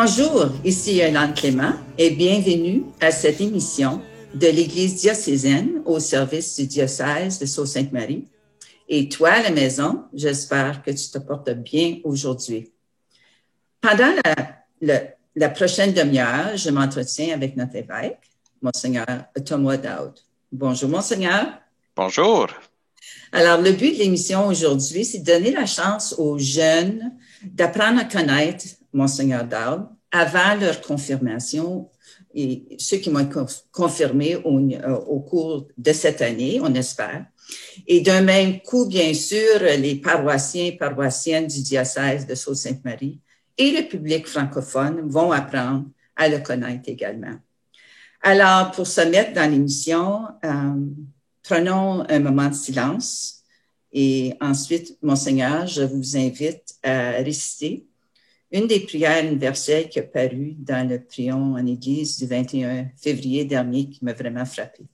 Bonjour, ici Yolande Clément et bienvenue à cette émission de l'Église diocésaine au service du diocèse de Sault-Sainte-Marie. Et toi à la maison, j'espère que tu te portes bien aujourd'hui. Pendant la prochaine demi-heure, je m'entretiens avec notre évêque, Monseigneur Thomas Daoud. Bonjour, Monseigneur. Bonjour. Alors, le but de l'émission aujourd'hui, c'est de donner la chance aux jeunes d'apprendre à connaître Monseigneur Daoud avant leur confirmation et ceux qui vont être confirmés au cours de cette année, on espère. Et d'un même coup, bien sûr, les paroissiens et paroissiennes du diocèse de Sault-Sainte-Marie et le public francophone vont apprendre à le connaître également. Alors, pour se mettre dans l'émission, prenons un moment de silence et ensuite, Monseigneur, je vous invite à réciter une des prières universelles qui a paru dans le Prions en Église du 21 février dernier qui m'a vraiment frappée.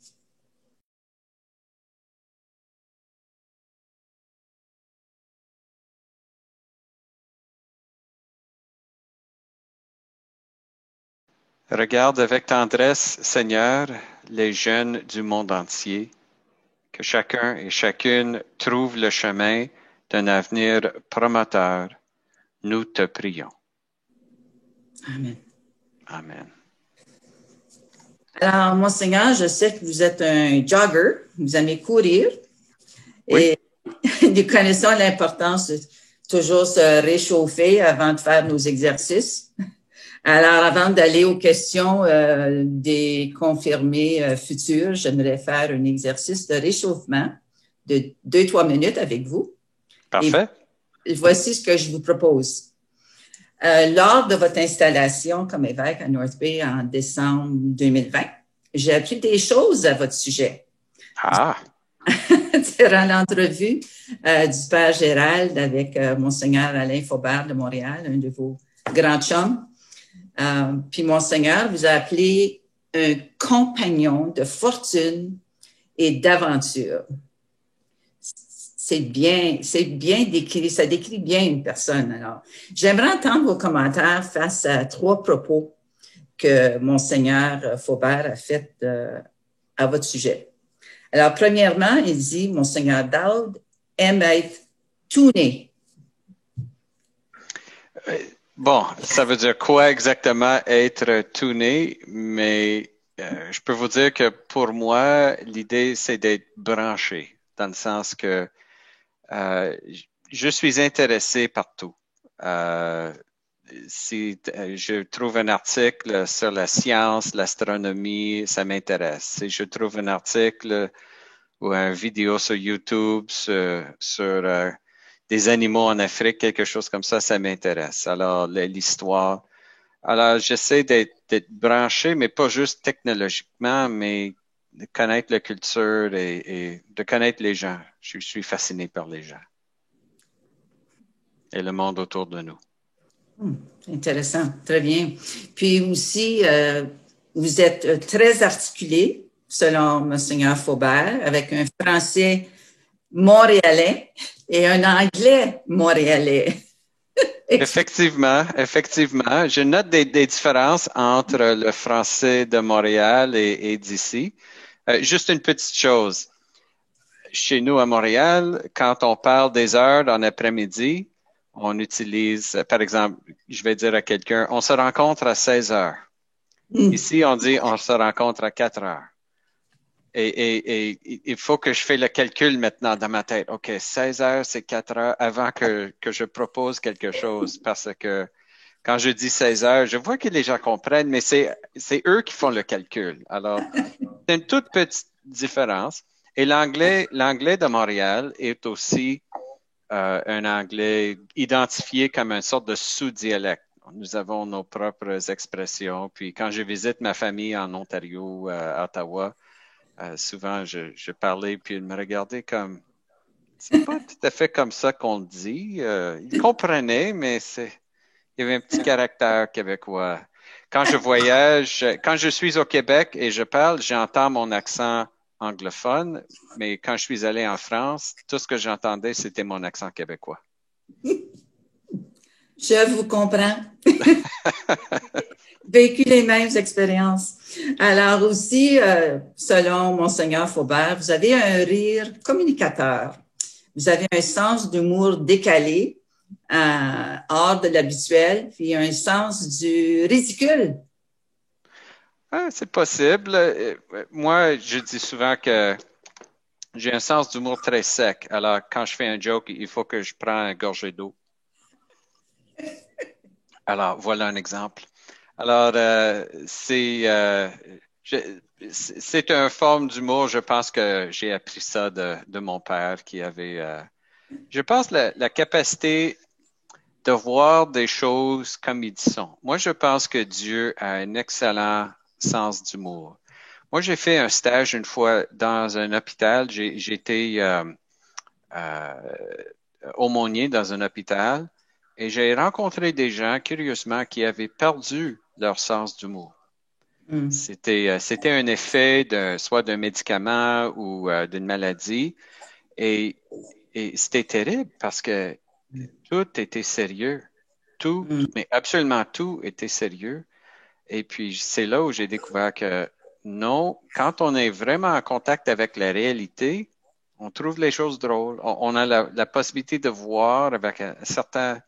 Regarde avec tendresse, Seigneur, les jeunes du monde entier, que chacun et chacune trouve le chemin d'un avenir prometteur. Nous te prions. Amen. Amen. Alors, Monseigneur, je sais que vous êtes un jogger, vous aimez courir. Oui. Et nous connaissons l'importance de toujours se réchauffer avant de faire nos exercices. Alors, avant d'aller aux questions des confirmés futurs, j'aimerais faire un exercice de réchauffement de 2-3 minutes avec vous. Parfait. Et voici ce que je vous propose. Lors de votre installation comme évêque à North Bay en décembre 2020, j'ai appris des choses à votre sujet. Ah! Durant l'entrevue du Père Gérald avec Monseigneur Alain Faubert de Montréal, un de vos grands chums, puis Monseigneur vous a appelé un compagnon de fortune et d'aventure. C'est bien décrit, ça décrit bien une personne. Alors, j'aimerais entendre vos commentaires face à 3 propos que Monseigneur Faubert a fait à votre sujet. Alors, premièrement, il dit, Monseigneur Daoud aime être tout né. Bon, ça veut dire quoi exactement être tout né, mais je peux vous dire que pour moi, l'idée, c'est d'être branché, dans le sens que je suis intéressé partout. Si je trouve un article sur la science, l'astronomie, ça m'intéresse. Si je trouve un article ou une vidéo sur YouTube sur des animaux en Afrique, quelque chose comme ça m'intéresse. Alors, l'histoire. Alors, j'essaie d'être branché, mais pas juste technologiquement, mais de connaître la culture et de connaître les gens. Je suis fasciné par les gens et le monde autour de nous. Intéressant, très bien. Puis aussi, vous êtes très articulé, selon Monseigneur Faubert, avec un français montréalais et un anglais montréalais. Effectivement. Je note des différences entre le français de Montréal et d'ici. Juste une petite chose. Chez nous à Montréal, quand on parle des heures en après-midi, on utilise, par exemple, je vais dire à quelqu'un, on se rencontre à 16 heures. Ici, on dit, on se rencontre à 4 heures. Et il faut que je fasse le calcul maintenant dans ma tête. OK, 16 heures, c'est 4 heures avant que je propose quelque chose. Parce que quand je dis 16 heures, je vois que les gens comprennent, mais c'est eux qui font le calcul. Alors, c'est une toute petite différence. Et l'anglais de Montréal est aussi un anglais identifié comme une sorte de sous-dialecte. Nous avons nos propres expressions. Puis quand je visite ma famille en Ontario, à Ottawa, souvent je parlais puis ils me regardaient comme c'est pas tout à fait comme ça qu'on le dit. Ils comprenaient, mais il y avait un petit caractère québécois. Quand je voyage, quand je suis au Québec et je parle, j'entends mon accent anglophone, mais quand je suis allé en France, tout ce que j'entendais, c'était mon accent québécois. Je vous comprends. vécu les mêmes expériences. Alors aussi, selon Monseigneur Faubert, vous avez un rire communicateur. Vous avez un sens d'humour décalé, hors de l'habituel, puis un sens du ridicule. Ah, c'est possible. Moi, je dis souvent que j'ai un sens d'humour très sec. Alors, quand je fais un joke, il faut que je prenne une gorgée d'eau. Alors, voilà un exemple. Alors, c'est une forme d'humour. Je pense que j'ai appris ça de mon père qui avait, je pense, la capacité de voir des choses comme ils sont. Moi, je pense que Dieu a un excellent sens d'humour. Moi, j'ai fait un stage une fois dans un hôpital. J'étais euh, aumônier dans un hôpital et j'ai rencontré des gens, curieusement, qui avaient perdu leur sens d'humour. Mm. C'était un effet soit d'un médicament ou d'une maladie et, et c'était terrible parce que tout était sérieux. Tout, Mm. mais absolument tout était sérieux. Et puis, c'est là où j'ai découvert que non, quand on est vraiment en contact avec la réalité, on trouve les choses drôles. On a la possibilité de voir avec un certain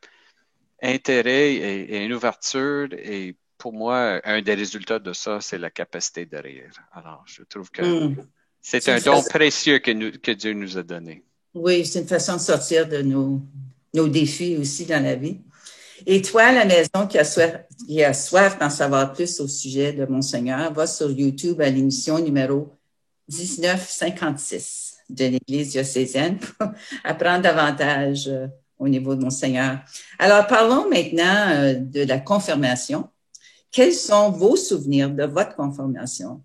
intérêt et une ouverture. Et pour moi, un des résultats de ça, c'est la capacité de rire. Alors, je trouve que Mm. c'est C'est une un don façon, précieux que Dieu nous a donné. oui, c'est une façon de sortir de nos défis aussi dans la vie. Et toi, à la maison qui a soif d'en savoir plus au sujet de Monseigneur, va sur YouTube à l'émission numéro 1956 de l'Église diocésaine pour apprendre davantage au niveau de Monseigneur. Alors, parlons maintenant de la confirmation. Quels sont vos souvenirs de votre confirmation?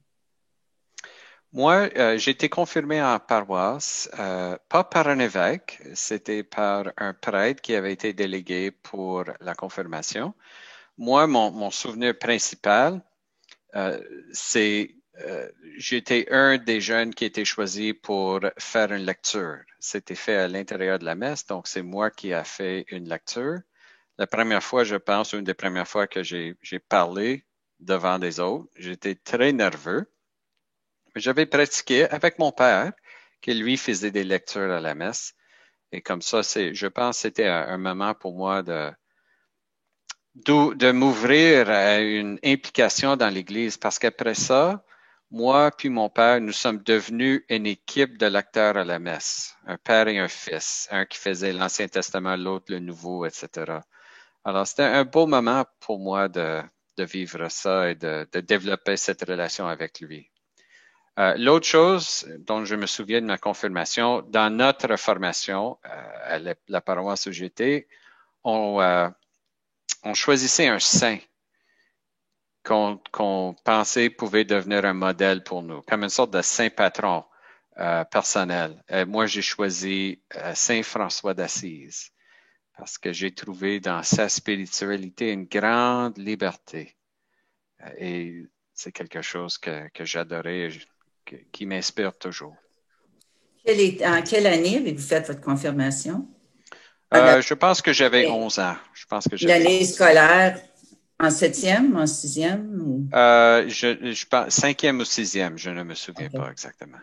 Moi, j'ai été confirmé en paroisse, pas par un évêque, c'était par un prêtre qui avait été délégué pour la confirmation. Moi, mon souvenir principal, c'est j'étais un des jeunes qui était choisi pour faire une lecture. C'était fait à l'intérieur de la messe, donc c'est moi qui a fait une lecture. La première fois, je pense, une des premières fois que j'ai parlé devant des autres, j'étais très nerveux. J'avais pratiqué avec mon père, qui lui faisait des lectures à la messe. Et comme ça, je pense que c'était un moment pour moi de m'ouvrir à une implication dans l'Église. Parce qu'après ça, moi puis mon père, nous sommes devenus une équipe de lecteurs à la messe. Un père et un fils. Un qui faisait l'Ancien Testament, l'autre le Nouveau, etc. Alors, c'était un beau moment pour moi de vivre ça et de développer cette relation avec lui. L'autre chose dont je me souviens de ma confirmation, dans notre formation à la paroisse où j'étais, on choisissait un saint qu'on pensait pouvait devenir un modèle pour nous, comme une sorte de saint patron personnel. Moi, j'ai choisi Saint François d'Assise parce que j'ai trouvé dans sa spiritualité une grande liberté. Et c'est quelque chose que j'adorais, qui m'inspire toujours. En quelle année avez-vous fait votre confirmation? Ah, Je pense que j'avais 11 ans. Je pense que j'avais l'année 11 ans. scolaire en septième, en sixième? Ou... Je pense cinquième ou sixième, je ne me souviens Okay. pas exactement.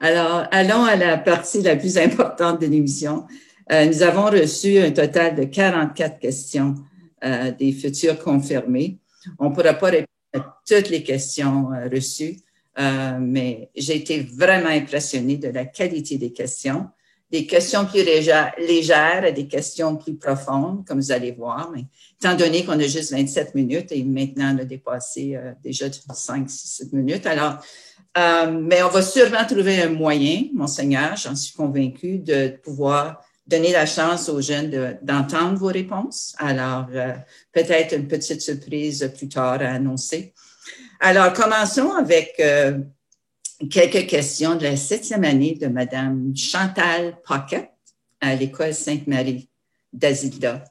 Alors, allons à la partie la plus importante de l'émission. Nous avons reçu un total de 44 questions des futurs confirmés. On ne pourra pas répondre à toutes les questions reçues, mais j'ai été vraiment impressionnée de la qualité des questions. Des questions plus légères et des questions plus profondes, comme vous allez voir. Mais étant donné qu'on a juste 27 minutes et maintenant on a dépassé déjà 5, 6, 7 minutes, alors mais on va sûrement trouver un moyen, Monseigneur, j'en suis convaincue, de pouvoir donner la chance aux jeunes d'entendre vos réponses. Alors, peut-être une petite surprise plus tard à annoncer. Alors, commençons avec quelques questions de la 7e année de Madame Chantal Pocket à l'École Sainte-Marie d'Azilda.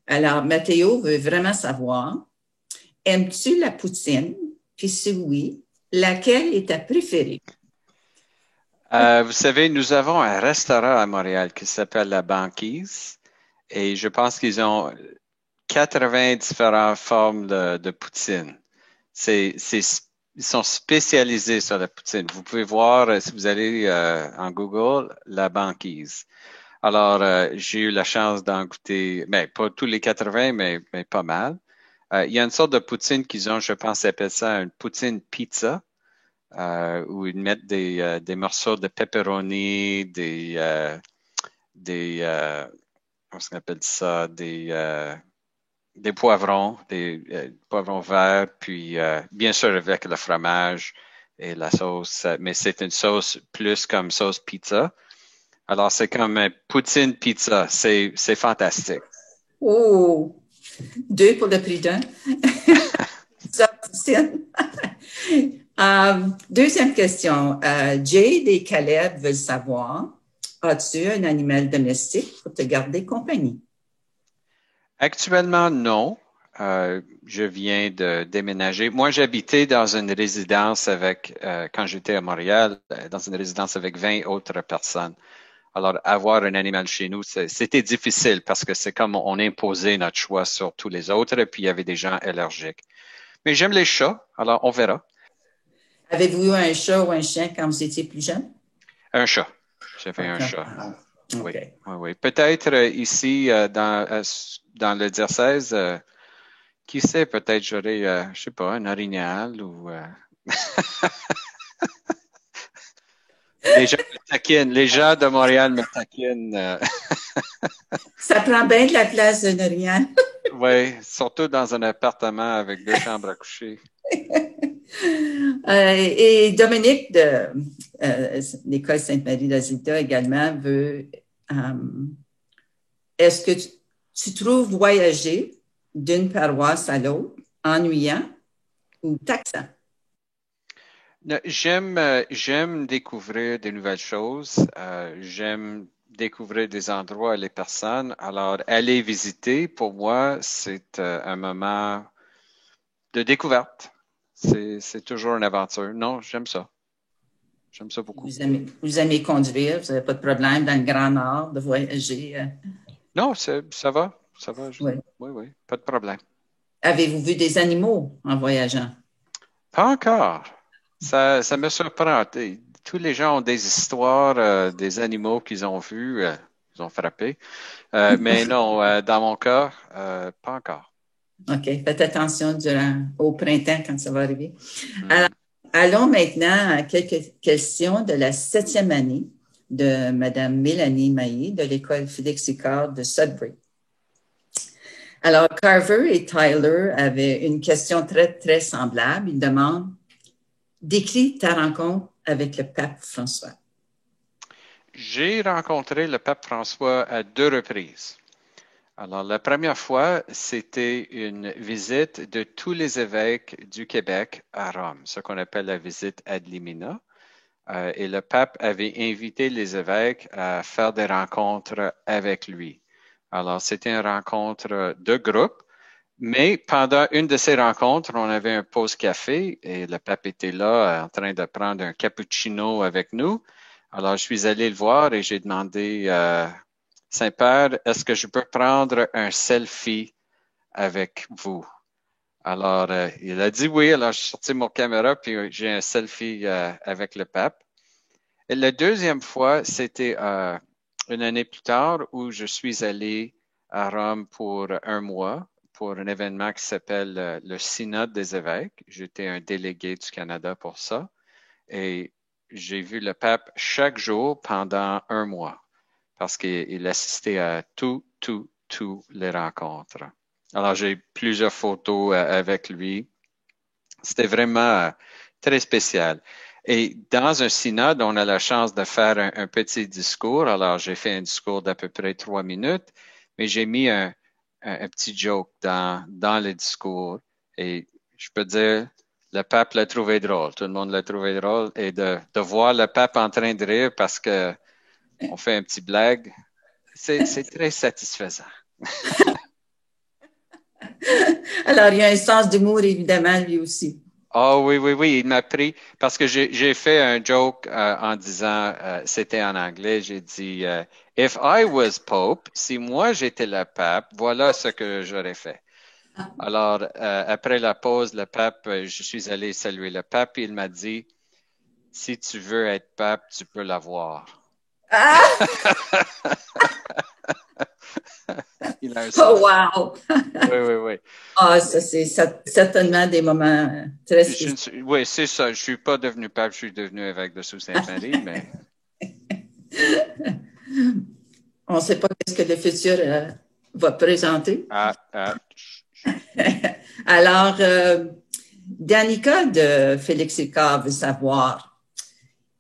Alors, Mathéo veut vraiment savoir, aimes-tu la poutine? Puis si oui, laquelle est ta préférée? Vous savez, nous avons un restaurant à Montréal qui s'appelle La Banquise et je pense qu'ils ont 80 différentes formes de poutine. Ils sont spécialisés sur la poutine. Vous pouvez voir, si vous allez en Google, la banquise. Alors, j'ai eu la chance d'en goûter, mais pas tous les 80, mais pas mal. Il y a une sorte de poutine qu'ils ont, je pense, ils appellent ça une poutine pizza, où ils mettent des morceaux de pepperoni, comment on appelle ça, des poivrons, des poivrons verts, puis bien sûr avec le fromage et la sauce, mais c'est une sauce plus comme sauce pizza. Alors, c'est comme un poutine pizza. C'est fantastique. Oh, deux pour le prix d'un. Ça, poutine. Deuxième question. Jade et Caleb veulent savoir, as-tu un animal domestique pour te garder compagnie? Actuellement, non. Je viens de déménager. Moi, j'habitais dans une résidence quand j'étais à Montréal, dans une résidence avec 20 autres personnes. Alors, avoir un animal chez nous, c'était difficile parce que c'est comme on imposait notre choix sur tous les autres et puis il y avait des gens allergiques. Mais j'aime les chats, alors on verra. Avez-vous eu un chat ou un chien quand vous étiez plus jeune? Un chat. J'avais un chat. Okay. Oui, oui, oui. Peut-être ici, dans le diocèse, qui sait, peut-être j'aurai, je sais pas, un orignal ou... Les gens de Montréal me taquinent. Ça prend bien de la place de rien. Oui, surtout dans un appartement avec 2 chambres à coucher. Et Dominique de l'École Sainte-Marie d'Azilda également veut, est-ce que tu trouves voyager d'une paroisse à l'autre ennuyant ou taxant? J'aime découvrir des nouvelles choses. J'aime découvrir des endroits et les personnes. Alors, aller visiter, pour moi, c'est un moment de découverte. C'est toujours une aventure. Non, j'aime ça. J'aime ça beaucoup. Vous aimez conduire, vous n'avez pas de problème dans le Grand Nord de voyager? Non, ça va. Ça va. Oui. Oui, pas de problème. Avez-vous vu des animaux en voyageant? Pas encore. Ça me surprend. Tous les gens ont des histoires des animaux qu'ils ont vus, ils ont frappé. Mais non, dans mon cas, pas encore. OK. Faites attention au printemps quand ça va arriver. Alors, allons maintenant à quelques questions de la 7e année de Mme Mélanie Mailly de l'École Félix Sicard de Sudbury. Alors, Carver et Tyler avaient une question très, très semblable. Ils demandent, décris ta rencontre avec le pape François. J'ai rencontré le pape François à 2 reprises. Alors, la première fois, c'était une visite de tous les évêques du Québec à Rome, ce qu'on appelle la visite ad limina. Et le pape avait invité les évêques à faire des rencontres avec lui. Alors, c'était une rencontre de groupe, mais pendant une de ces rencontres, on avait un pause café et le pape était là en train de prendre un cappuccino avec nous. Alors, je suis allé le voir et j'ai demandé, Saint-Père, est-ce que je peux prendre un selfie avec vous? Alors, il a dit oui. Alors, j'ai sorti mon caméra puis j'ai un selfie avec le pape. Et la deuxième fois, c'était une année plus tard où je suis allé à Rome pour un mois pour un événement qui s'appelle le Synode des évêques. J'étais un délégué du Canada pour ça. Et j'ai vu le pape chaque jour pendant un mois parce qu'il assistait à toutes les rencontres. Alors, j'ai plusieurs photos avec lui. C'était vraiment très spécial. Et dans un synode, on a la chance de faire un petit discours. Alors, j'ai fait un discours d'à peu près 3 minutes, mais j'ai mis un petit joke dans le discours. Et je peux dire, le pape l'a trouvé drôle. Tout le monde l'a trouvé drôle. Et de voir le pape en train de rire parce que on fait un petit blague, c'est très satisfaisant. Alors, il y a un sens d'humour, évidemment, lui aussi. Ah oui, oui, oui, il m'a pris parce que j'ai fait un joke en disant, c'était en anglais, j'ai dit, If I was Pope, si moi j'étais le pape, voilà ce que j'aurais fait. Alors, après la pause, le pape, je suis allé saluer le pape et il m'a dit, si tu veux être pape, tu peux l'avoir. Ah! Il a un Oh, sens. wow! Oui, oui, oui. Ah, ça, c'est certainement des moments très spéciaux. Oui, c'est ça. Je suis pas devenu pape, je suis devenu évêque de Sault-Sainte-Marie, mais On ne sait pas ce que le futur va présenter. ah, ah, Alors, Danica de Félix Ricard veut savoir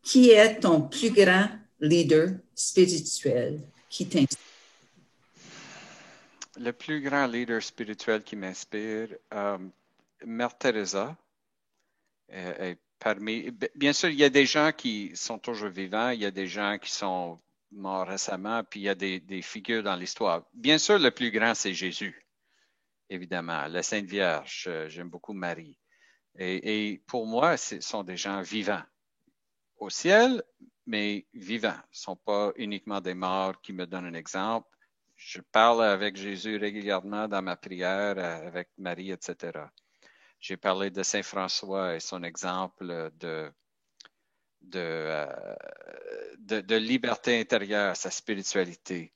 qui est ton plus grand leader spirituel qui t'inspire? le plus grand leader spirituel qui m'inspire, Mère Teresa, est parmi. Bien sûr, il y a des gens qui sont toujours vivants, il y a des gens qui sont morts récemment, puis il y a des figures dans l'histoire. Bien sûr, le plus grand, c'est Jésus, évidemment. La Sainte Vierge, j'aime beaucoup Marie. Et pour moi, ce sont des gens vivants au ciel, mais vivants. Ce ne sont pas uniquement des morts qui me donnent un exemple. Je parle avec Jésus régulièrement dans ma prière, avec Marie, etc. J'ai parlé de Saint François et son exemple de liberté intérieure, sa spiritualité.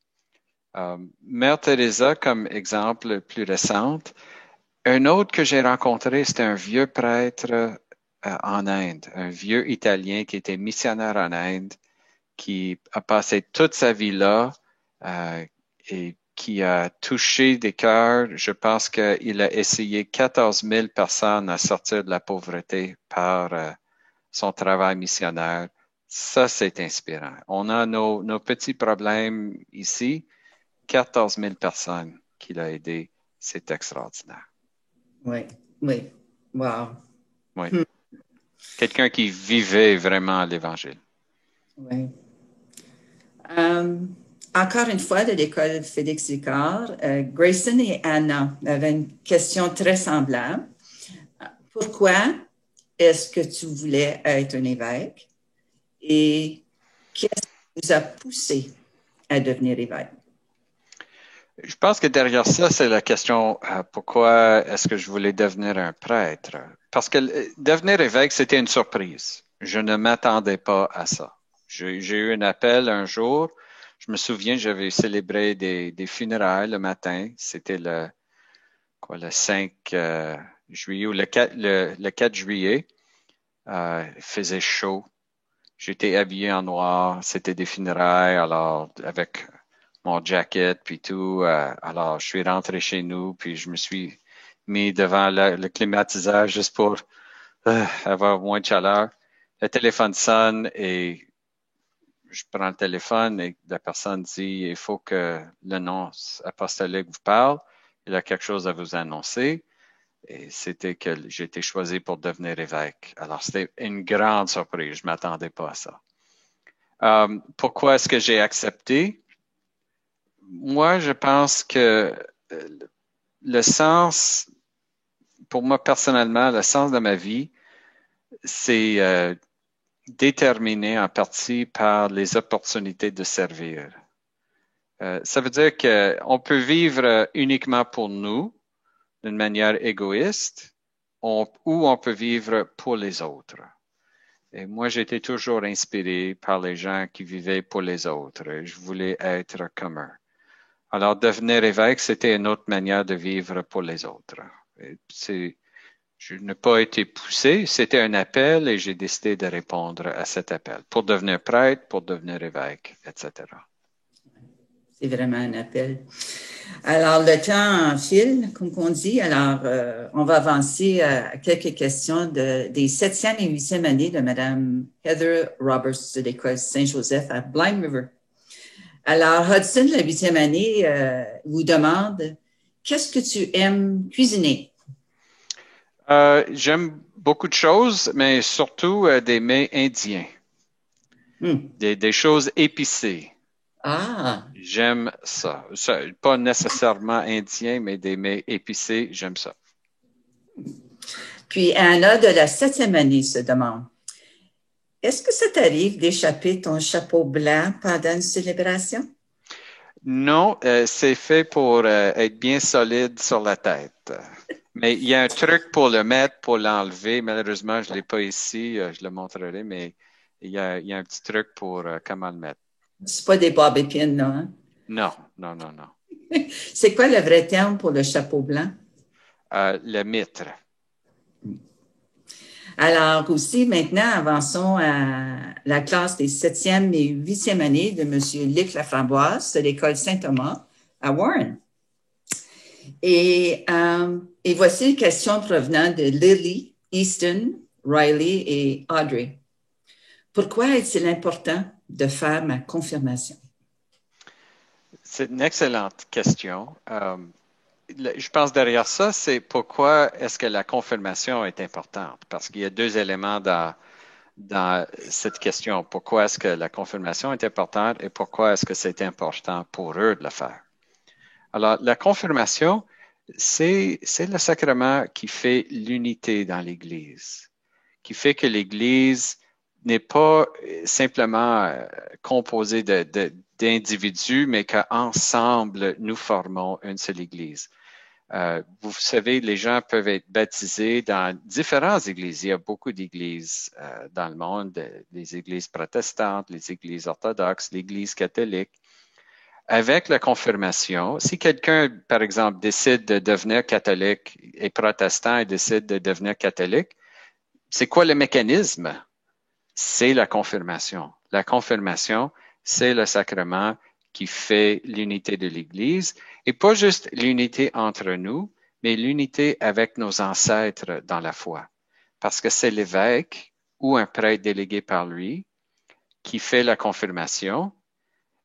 Mère Teresa, comme exemple plus récente. Un autre que j'ai rencontré, c'était un vieux prêtre en Inde, un vieux Italien qui était missionnaire en Inde, qui a passé toute sa vie là et qui a touché des cœurs. Je pense qu'il a essayé 14 000 personnes à sortir de la pauvreté par son travail missionnaire. Ça, c'est inspirant. On a nos petits problèmes ici. 14 000 personnes qu'il a aidées. C'est extraordinaire. Oui, oui. Wow. Oui. Quelqu'un qui vivait vraiment l'Évangile. Oui. Euh, Encore une fois, de l'école Félix Ricard, Grayson et Anna avaient une question très semblable. Pourquoi est-ce que tu voulais être un évêque et qu'est-ce qui vous a poussé à devenir évêque? Je pense que derrière ça, c'est la question pourquoi est-ce que je voulais devenir un prêtre? Parce que devenir évêque, c'était une surprise. Je ne m'attendais pas à ça. J'ai eu un appel un jour. Je me souviens, j'avais célébré des funérailles le matin. C'était le 5 juillet ou le 4 juillet. Il faisait chaud. J'étais habillé en noir. C'était des funérailles, alors avec mon jacket puis tout. Alors, je suis rentré chez nous, puis je me suis mis devant le climatiseur juste pour avoir moins de chaleur. Le téléphone sonne et je prends le téléphone et la personne dit, il faut que le nom apostolique vous parle. Il a quelque chose à vous annoncer. Et c'était que j'ai été choisi pour devenir évêque. Alors, c'était une grande surprise. Je m'attendais pas à ça. Pourquoi est-ce que j'ai accepté? Moi, je pense que le sens, pour moi personnellement, le sens de ma vie, c'est déterminé en partie par les opportunités de servir. Ça veut dire qu'on peut vivre uniquement pour nous, d'une manière égoïste, ou on peut vivre pour les autres. Et moi, j'étais toujours inspiré par les gens qui vivaient pour les autres. Je voulais être comme eux. Alors, devenir évêque, c'était une autre manière de vivre pour les autres. Je n'ai pas été poussé, c'était un appel et j'ai décidé de répondre à cet appel pour devenir prêtre, pour devenir évêque, etc. C'est vraiment un appel. Alors, le temps file, comme on dit. Alors, on va avancer à quelques questions des 7e et 8e années de Mme Heather Roberts de l'École Saint-Joseph à Blind River. Alors, Hudson, la 8e année, vous demande qu'est-ce que tu aimes cuisiner? J'aime beaucoup de choses, mais surtout des mets indiens. Des choses épicées. Ah! J'aime ça. Pas nécessairement indien, mais des mets épicés, j'aime ça. Puis Anna de la 7e année se demande, est-ce que ça t'arrive d'échapper ton chapeau blanc pendant une célébration? Non, c'est fait pour être bien solide sur la tête. Mais il y a un truc pour le mettre, pour l'enlever. Malheureusement, je ne l'ai pas ici, je le montrerai, mais il y a un petit truc pour comment le mettre. C'est pas des bobby pins, non, hein? Non, non, non, non. C'est quoi le vrai terme pour le chapeau blanc? Le mitre. Alors aussi, maintenant, avançons à la classe des 7e et 8e années de M. Luc Laframboise de l'école Saint-Thomas à Warren. Et voici les questions provenant de Lily, Easton, Riley et Audrey. Pourquoi est-il important de faire ma confirmation? C'est une excellente question. Je pense derrière ça, c'est pourquoi est-ce que la confirmation est importante? Parce qu'il y a deux éléments dans cette question. Pourquoi est-ce que la confirmation est importante et pourquoi est-ce que c'est important pour eux de le faire? Alors, la confirmation, c'est le sacrement qui fait l'unité dans l'Église, qui fait que l'Église n'est pas simplement composée d'individus, mais qu'ensemble, nous formons une seule Église. Vous savez, les gens peuvent être baptisés dans différentes églises. Il y a beaucoup d'églises dans le monde, les églises protestantes, les églises orthodoxes, l'église catholique. Avec la confirmation, si quelqu'un, par exemple, décide de devenir catholique et protestant et décide de devenir catholique, c'est quoi le mécanisme? C'est la confirmation. La confirmation, c'est le sacrement qui fait l'unité de l'Église et pas juste l'unité entre nous, mais l'unité avec nos ancêtres dans la foi. Parce que c'est l'évêque ou un prêtre délégué par lui qui fait la confirmation.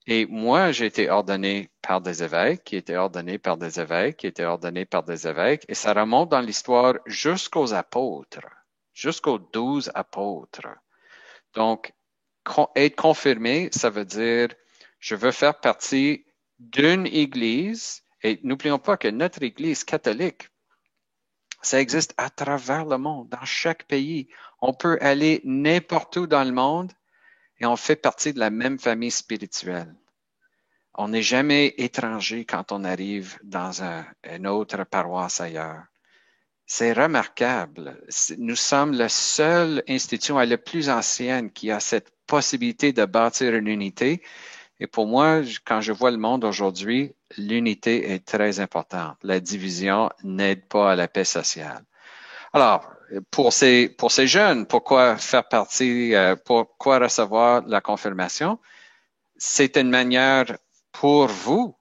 Et moi, j'ai été ordonné par des évêques, qui étaient ordonnés par des évêques, qui étaient ordonnés par des évêques, et ça remonte dans l'histoire jusqu'aux apôtres, jusqu'aux 12 apôtres. Donc, être confirmé, ça veut dire, je veux faire partie d'une église, et n'oublions pas que notre église catholique, ça existe à travers le monde, dans chaque pays. On peut aller n'importe où dans le monde et on fait partie de la même famille spirituelle. On n'est jamais étranger quand on arrive dans une autre paroisse ailleurs. C'est remarquable. Nous sommes la seule institution, la plus ancienne, qui a cette possibilité de bâtir une unité. Et pour moi, quand je vois le monde aujourd'hui, l'unité est très importante. La division n'aide pas à la paix sociale. Alors, pour ces jeunes, pourquoi faire partie, pourquoi recevoir la confirmation? C'est une manière pour vous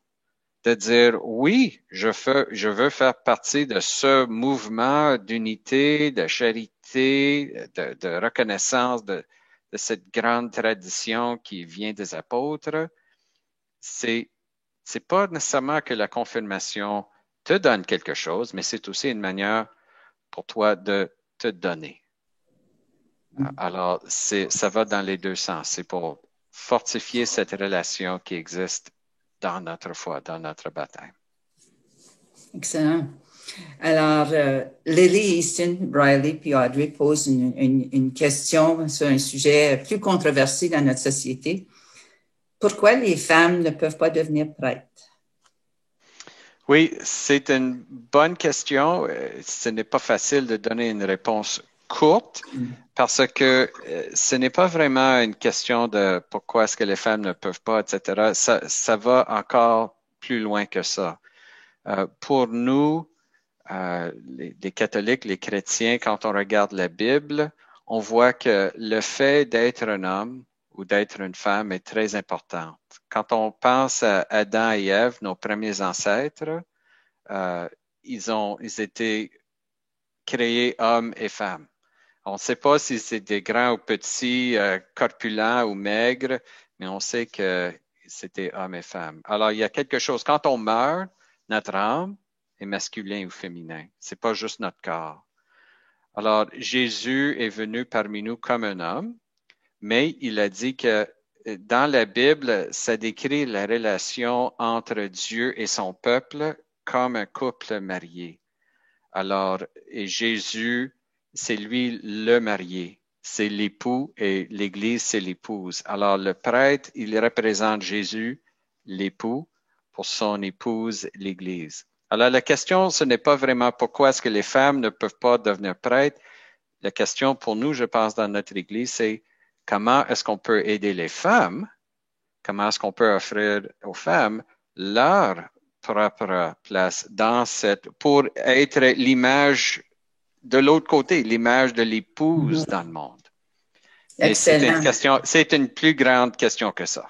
de dire oui, je veux faire partie de ce mouvement d'unité, de charité, de reconnaissance de cette grande tradition qui vient des apôtres. C'est pas nécessairement que la confirmation te donne quelque chose, mais c'est aussi une manière pour toi de te donner. Alors, ça va dans les deux sens. C'est pour fortifier cette relation qui existe dans notre foi, dans notre baptême. Excellent. Alors, Lily, Easton, Riley puis Audrey posent une question sur un sujet plus controversé dans notre société. Pourquoi les femmes ne peuvent pas devenir prêtres? Oui, c'est une bonne question. Ce n'est pas facile de donner une réponse courte parce que ce n'est pas vraiment une question de pourquoi est-ce que les femmes ne peuvent pas, etc. Ça va encore plus loin que ça. Pour nous, les catholiques, les chrétiens, quand on regarde la Bible, on voit que le fait d'être un homme ou d'être une femme est très important. Quand on pense à Adam et Ève, nos premiers ancêtres, ils étaient créés hommes et femmes. On ne sait pas si c'est des grands ou petits, corpulents ou maigres, mais on sait que c'était hommes et femmes. Alors, il y a quelque chose. Quand on meurt, notre âme est masculin ou féminin. C'est pas juste notre corps. Alors, Jésus est venu parmi nous comme un homme, mais il a dit que dans la Bible, ça décrit la relation entre Dieu et son peuple comme un couple marié. Alors, et Jésus c'est lui le marié. C'est l'époux et l'Église, c'est l'épouse. Alors, le prêtre, il représente Jésus, l'époux, pour son épouse, l'Église. Alors, la question, ce n'est pas vraiment pourquoi est-ce que les femmes ne peuvent pas devenir prêtres. La question pour nous, je pense, dans notre Église, c'est comment est-ce qu'on peut aider les femmes? Comment est-ce qu'on peut offrir aux femmes leur propre place dans pour être l'image de l'autre côté, l'image de l'épouse dans le monde. Mais c'est une plus grande question que ça.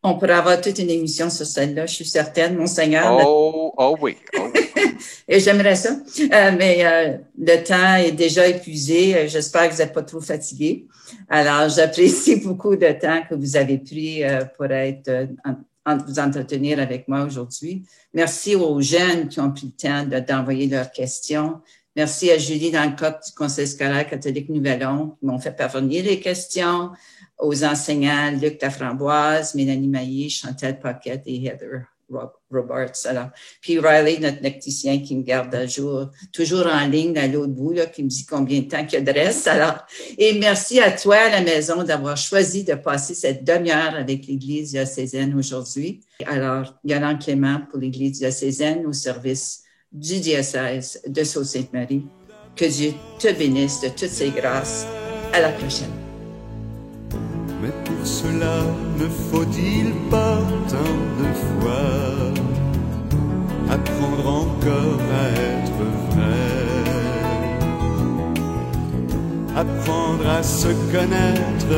On pourrait avoir toute une émission sur celle-là, je suis certaine, Monseigneur. Oh oui. Et j'aimerais ça. Mais le temps est déjà épuisé. J'espère que vous n'êtes pas trop fatigué. Alors, j'apprécie beaucoup le temps que vous avez pris pour vous entretenir avec moi aujourd'hui. Merci aux jeunes qui ont pris le temps d'envoyer leurs questions. Merci à Julie dans le cadre du Conseil scolaire catholique Nouvel-Oncle qui m'ont fait parvenir les questions, aux enseignants Luc Laframboise, Mélanie Maillé, Chantal Paquette et Heather Roberts. Alors, puis Riley, notre technicien qui me garde à jour, toujours en ligne à l'autre bout, là, qui me dit combien de temps qu'il reste. Alors, et merci à toi à la maison d'avoir choisi de passer cette demi-heure avec l'Église diocésaine aujourd'hui. Alors, Yolande Clément pour l'Église diocésaine au service du diocèse de Sault-Sainte-Marie. Que Dieu te bénisse de toutes ses grâces. À la prochaine. Mais pour cela, ne faut-il pas tant de fois apprendre encore à être vrai, apprendre à se connaître,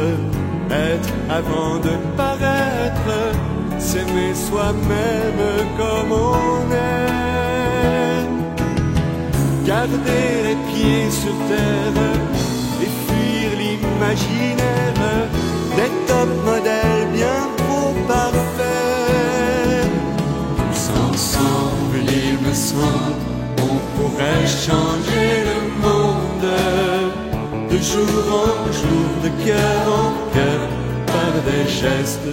être avant de paraître, s'aimer soi-même comme on est, garder les pieds sur terre et fuir l'imaginaire des top modèles bien trop parfaits. Tous ensemble, il me semble, on pourrait changer le monde de jour en jour, de cœur en cœur, par des gestes.